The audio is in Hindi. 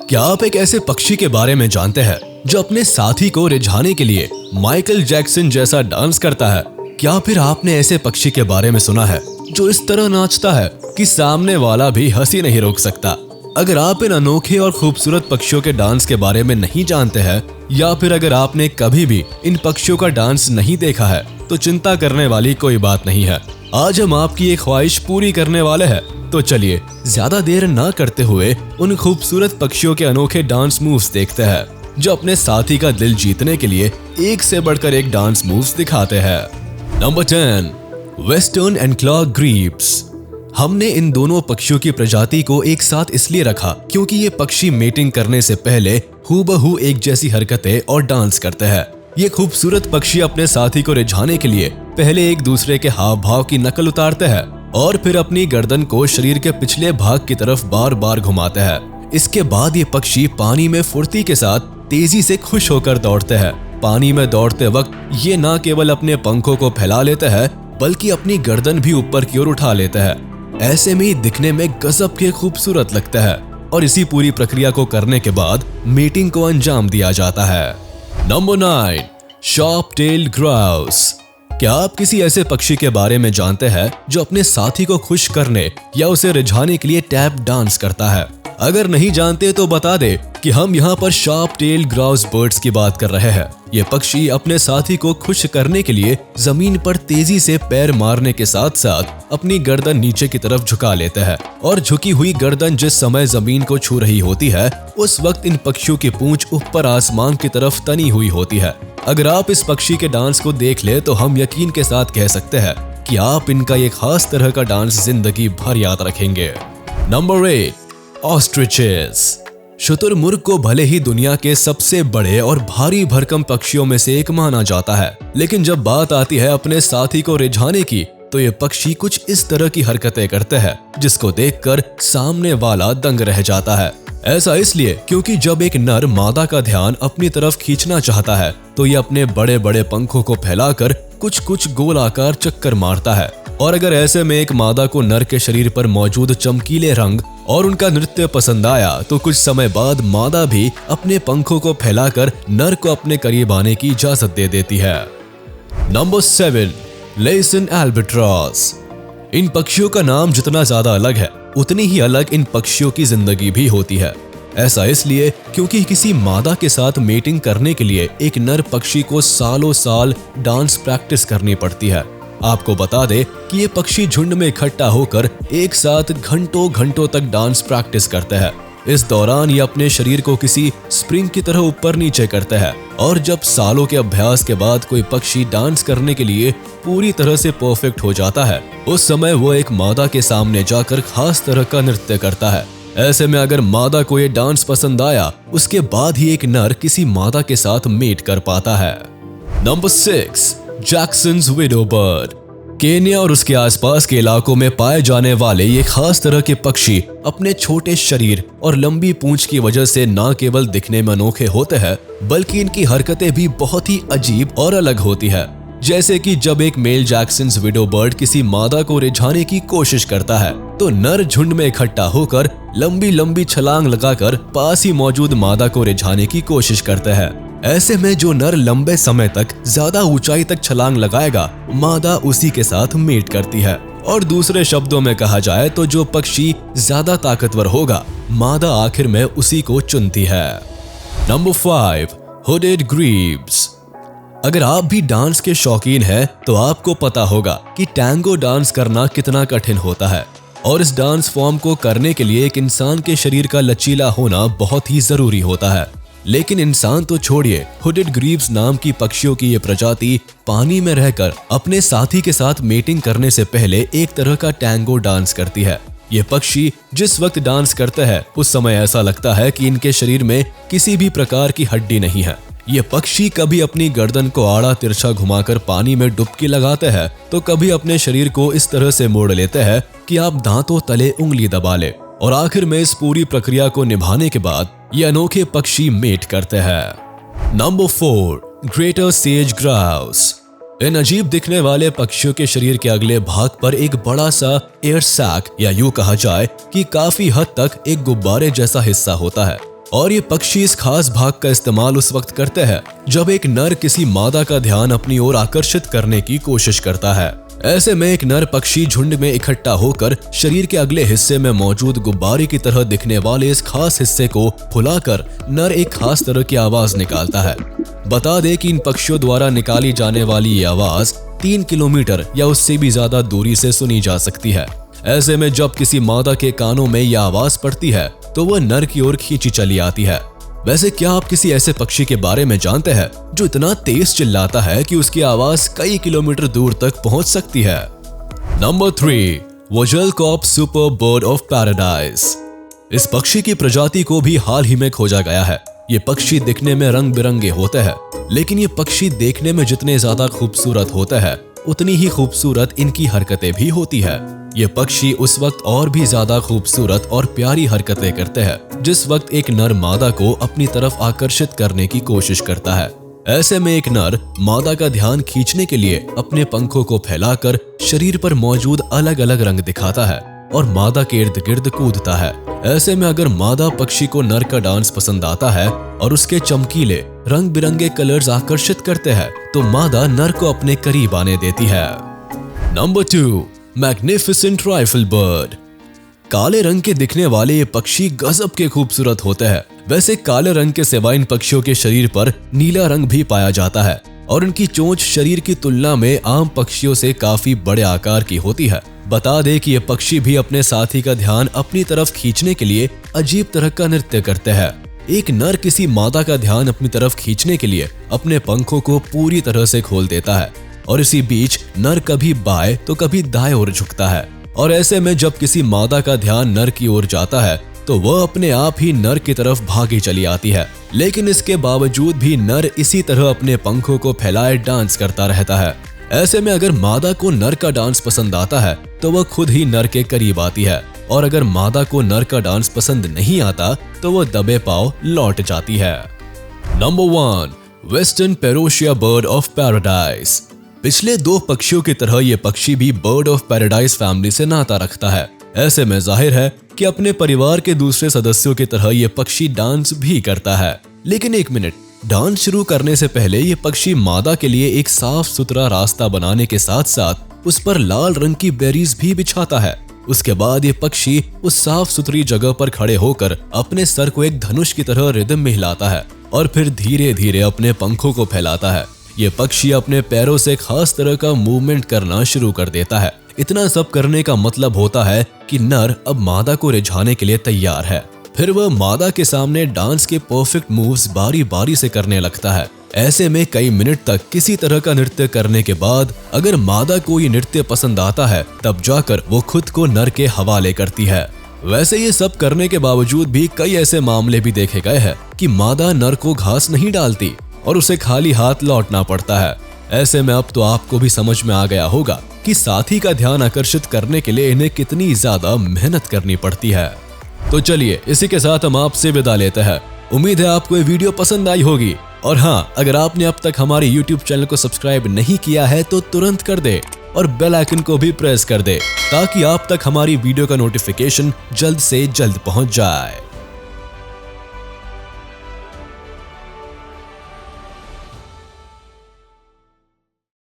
क्या आप एक ऐसे पक्षी के बारे में जानते हैं जो अपने साथी को रिझाने के लिए माइकल जैक्सन जैसा डांस करता है? क्या फिर आपने ऐसे पक्षी के बारे में सुना है जो इस तरह नाचता है कि सामने वाला भी हंसी नहीं रोक सकता? अगर आप इन अनोखे और खूबसूरत पक्षियों के डांस के बारे में नहीं जानते हैं या फिर अगर आपने कभी भी इन पक्षियों का डांस नहीं देखा है तो चिंता करने वाली कोई बात नहीं है। आज हम आपकी एक ख्वाहिश पूरी करने वाले हैं। तो चलिए ज्यादा देर ना करते हुए उन खूबसूरत पक्षियों के अनोखे डांस मूव्स देखते हैं जो अपने साथी का दिल जीतने के लिए एक से बढ़कर एक डांस मूव्स दिखाते हैं। Number 10, western and claw grips. हमने इन दोनों पक्षियों की प्रजाति को एक साथ इसलिए रखा क्योंकि ये पक्षी मेटिंग करने से पहले हूबहू एक जैसी हरकतें और डांस करते हैं। ये खूबसूरत पक्षी अपने साथी को रिझाने के लिए पहले एक दूसरे के हाव भाव की नकल उतारते हैं और फिर अपनी गर्दन को शरीर के पिछले भाग की तरफ बार बार घुमाते हैं। इसके बाद ये पक्षी पानी में फुर्ती के साथ तेजी से खुश होकर दौड़ते हैं। पानी में दौड़ते वक्त ये न केवल अपने पंखों को फैला लेते हैं बल्कि अपनी गर्दन भी ऊपर की ओर उठा लेते हैं। ऐसे में दिखने में गजब के खूबसूरत लगता है और इसी पूरी प्रक्रिया को करने के बाद मीटिंग को अंजाम दिया जाता है। Number 9, sharp tailed grouse. क्या आप किसी ऐसे पक्षी के बारे में जानते हैं जो अपने साथी को खुश करने या उसे रिझाने के लिए टैप डांस करता है? अगर नहीं जानते तो बता दे कि हम यहाँ पर शार्प टेल ग्राउस बर्ड्स की बात कर रहे हैं। ये पक्षी अपने साथी को खुश करने के लिए जमीन पर तेजी से पैर मारने के साथ साथ अपनी गर्दन नीचे की तरफ झुका लेते हैं और झुकी हुई गर्दन जिस समय जमीन को छू रही होती है उस वक्त इन पक्षियों की पूंछ ऊपर आसमान की तरफ तनी हुई होती है। अगर आप इस पक्षी के डांस को देख ले तो हम यकीन के साथ कह सकते हैं कि आप इनका एक खास तरह का डांस जिंदगी भर याद रखेंगे। Number 8, ostriches. शुतुरमुर्ग को भले ही दुनिया के सबसे बड़े और भारी भरकम पक्षियों में से एक माना जाता है, लेकिन जब बात आती है अपने साथी को रिझाने की तो ये पक्षी कुछ इस तरह की हरकतें करते हैं जिसको देखकर सामने वाला दंग रह जाता है। ऐसा इसलिए क्योंकि जब एक नर मादा का ध्यान अपनी तरफ खींचना चाहता है तो ये अपने बड़े बड़े पंखों को फैलाकर कुछ कुछ गोलाकार चक्कर मारता है और अगर ऐसे में एक मादा को नर के शरीर पर मौजूद चमकीले रंग और उनका नृत्य पसंद आया तो कुछ समय बाद मादा भी अपने पंखों को फैलाकर नर को अपने करीब आने की इजाजत दे देती है। Number 7, lesson albatross. इन पक्षियों का नाम जितना ज्यादा अलग है उतनी ही अलग इन पक्षियों की जिंदगी भी होती है। ऐसा इसलिए क्योंकि किसी मादा के साथ मेटिंग करने के लिए एक नर पक्षी को सालों साल डांस प्रैक्टिस करनी पड़ती है। आपको बता दे कि ये पक्षी झुंड में इकट्ठा होकर एक साथ घंटों घंटों तक डांस प्रैक्टिस करते हैं। इस दौरान ये अपने शरीर को किसी स्प्रिंग की तरह ऊपर नीचे करते हैं और जब सालों के अभ्यास के बाद कोई पक्षी डांस करने के लिए पूरी तरह से परफेक्ट हो जाता है उस समय वो एक मादा के सामने जाकर खास तरह का नृत्य करता है। ऐसे में अगर मादा को ये डांस पसंद आया उसके बाद ही एक नर किसी मादा के साथ मेट कर पाता है। Number 6, Jackson's widow bird. Kenya और उसके आसपास के इलाकों में पाए जाने वाले ये खास तरह के पक्षी अपने छोटे शरीर और लंबी पूंछ की वजह से न केवल दिखने में अनोखे होते हैं बल्कि इनकी हरकतें भी बहुत ही अजीब और अलग होती है। जैसे कि जब एक मेल जैक्सन्स विडो बर्ड किसी मादा को रिझाने की कोशिश करता है तो नर झुंड में इकट्ठा होकर लंबी लंबी छलांग लगाकर पास ही मौजूद मादा को रिझाने की कोशिश करते हैं। ऐसे में जो नर लंबे समय तक ज्यादा ऊंचाई तक छलांग लगाएगा मादा उसी के साथ मेट करती है और दूसरे शब्दों में कहा जाए तो जो पक्षी ज्यादा ताकतवर होगा मादा आखिर में उसी को चुनती है। Number 5, hooded Greaves. अगर आप भी डांस के शौकीन हैं तो आपको पता होगा कि टैंगो डांस करना कितना कठिन होता है और इस डांस फॉर्म को करने के लिए एक इंसान के शरीर का लचीला होना बहुत ही जरूरी होता है। लेकिन इंसान तो छोड़िए, हुडेड ग्रीव्स नाम की पक्षियों की ये प्रजाति पानी में रहकर अपने साथी के साथ मेटिंग करने से पहले एक तरह का टैंगो डांस करती है। ये पक्षी जिस वक्त डांस करते हैं उस समय ऐसा लगता है कि इनके शरीर में किसी भी प्रकार की हड्डी नहीं है। ये पक्षी कभी अपनी गर्दन को आड़ा तिरछा घुमाकर पानी में डुबकी लगाते हैं तो कभी अपने शरीर को इस तरह से मोड़ लेते हैं कि आप दांतों तले उंगली दबा ले और आखिर में इस पूरी प्रक्रिया को निभाने के बाद ये अनोखे पक्षी मेट करते हैं। Number 4, greater sage grouse. इन अजीब दिखने वाले पक्षियों के शरीर के अगले भाग पर एक बड़ा सा एयर सैक या यूं कहा जाए कि काफी हद तक एक गुब्बारे जैसा हिस्सा होता है और ये पक्षी इस खास भाग का इस्तेमाल उस वक्त करते हैं जब एक नर किसी मादा का ध्यान अपनी ओर आकर्षित करने की कोशिश करता है। ऐसे में एक नर पक्षी झुंड में इकट्ठा होकर शरीर के अगले हिस्से में मौजूद गुब्बारे की तरह दिखने वाले इस खास हिस्से को फुलाकर नर एक खास तरह की आवाज निकालता है। बता दे कि इन पक्षियों द्वारा निकाली जाने वाली ये आवाज 3 किलोमीटर या उससे भी ज्यादा दूरी से सुनी जा सकती है। ऐसे में जब किसी मादा के कानों में यह आवाज पड़ती है तो वह नर की ओर खींची चली आती है। वैसे क्या आप किसी ऐसे पक्षी के बारे में जानते हैं जो इतना तेज चिल्लाता है कि उसकी आवाज कई किलोमीटर दूर तक पहुंच सकती है? Number 3, Vogelkop super bird of paradise. इस पक्षी की प्रजाति को भी हाल ही में खोजा गया है। ये पक्षी दिखने में रंग बिरंगे होते हैं, लेकिन ये पक्षी देखने में जितने ज्यादा खूबसूरत होते हैं उतनी ही खूबसूरत इनकी हरकतें भी होती है। ये पक्षी उस वक्त और भी ज्यादा खूबसूरत और प्यारी हरकतें करते हैं जिस वक्त एक नर मादा को अपनी तरफ आकर्षित करने की कोशिश करता है। ऐसे में एक नर मादा का ध्यान खींचने के लिए अपने पंखों को फैलाकर शरीर पर मौजूद अलग अलग रंग दिखाता है और मादा के इर्द गिर्द कूदता है। ऐसे में अगर मादा पक्षी को नर का डांस पसंद आता है और उसके चमकीले रंग बिरंगे कलर्स आकर्षित करते हैं तो मादा नर को अपने करीब आने देती है। Number 2, magnificent rifle bird. काले रंग के दिखने वाले ये पक्षी गजब के खूबसूरत होते हैं। वैसे काले रंग के सिवा इन पक्षियों के शरीर पर नीला रंग भी पाया जाता है और इनकी चोंच शरीर की तुलना में आम पक्षियों से काफी बड़े आकार की होती है। बता दे कि ये पक्षी भी अपने साथी का ध्यान अपनी तरफ खींचने के लिए अजीब तरह का नृत्य करते हैं। एक नर किसी मादा का ध्यान अपनी तरफ खींचने के लिए अपने पंखों को पूरी तरह से खोल देता है और इसी बीच नर कभी बाएं तो कभी दाएं ओर झुकता है। और ऐसे में जब किसी मादा का ध्यान नर की ओर जाता है तो वह अपने आप ही नर की तरफ भागी चली आती है। लेकिन इसके बावजूद भी नर इसी तरह अपने पंखों को फैलाए डांस करता रहता है। ऐसे में अगर मादा को नर का डांस पसंद आता है तो वह खुद ही नर के करीब आती है और अगर मादा को नर का डांस पसंद नहीं आता तो वह दबे पांव लौट जाती है। Number 1, western parotia bird of paradise. पिछले 2 पक्षियों की तरह ये पक्षी भी बर्ड ऑफ पैराडाइज फैमिली से नाता रखता है। ऐसे में जाहिर है कि अपने परिवार के दूसरे सदस्यों की तरह ये पक्षी डांस भी करता है। लेकिन एक मिनट, डांस शुरू करने से पहले ये पक्षी मादा के लिए एक साफ सुथरा रास्ता बनाने के साथ साथ उस पर लाल रंग की बेरीज भी बिछाता है। उसके बाद ये पक्षी उस साफ सुथरी जगह पर खड़े होकर अपने सर को एक धनुष की तरह रिदम में हिलाता है और फिर धीरे धीरे अपने पंखों को फैलाता है। ये पक्षी अपने पैरों से खास तरह का मूवमेंट करना शुरू कर देता है। इतना सब करने का मतलब होता है कि नर अब मादा को रिझाने के लिए तैयार है। फिर वह मादा के सामने डांस के परफेक्ट मूव्स बारी बारी से करने लगता है। ऐसे में कई मिनट तक किसी तरह का नृत्य करने के बाद अगर मादा को ये नृत्य पसंद आता है तब जाकर वो खुद को नर के हवाले करती है। वैसे ये सब करने के बावजूद भी कई ऐसे मामले भी देखे गए हैं कि मादा नर को घास नहीं डालती और उसे खाली हाथ लौटना पड़ता है। ऐसे में अब तो आपको भी समझ में आ गया होगा कि साथी का ध्यान आकर्षित करने के लिए इन्हें कितनी ज्यादा मेहनत करनी पड़ती है। तो चलिए इसी के साथ हम आपसे विदा लेते हैं। उम्मीद है आपको ये वीडियो पसंद आई होगी और हाँ, अगर आपने अब तक हमारे YouTube चैनल को सब्सक्राइब नहीं किया है तो तुरंत कर दे और बेल आइकन को भी प्रेस कर दे ताकि आप तक हमारी वीडियो का नोटिफिकेशन जल्द से जल्द पहुंच जाए।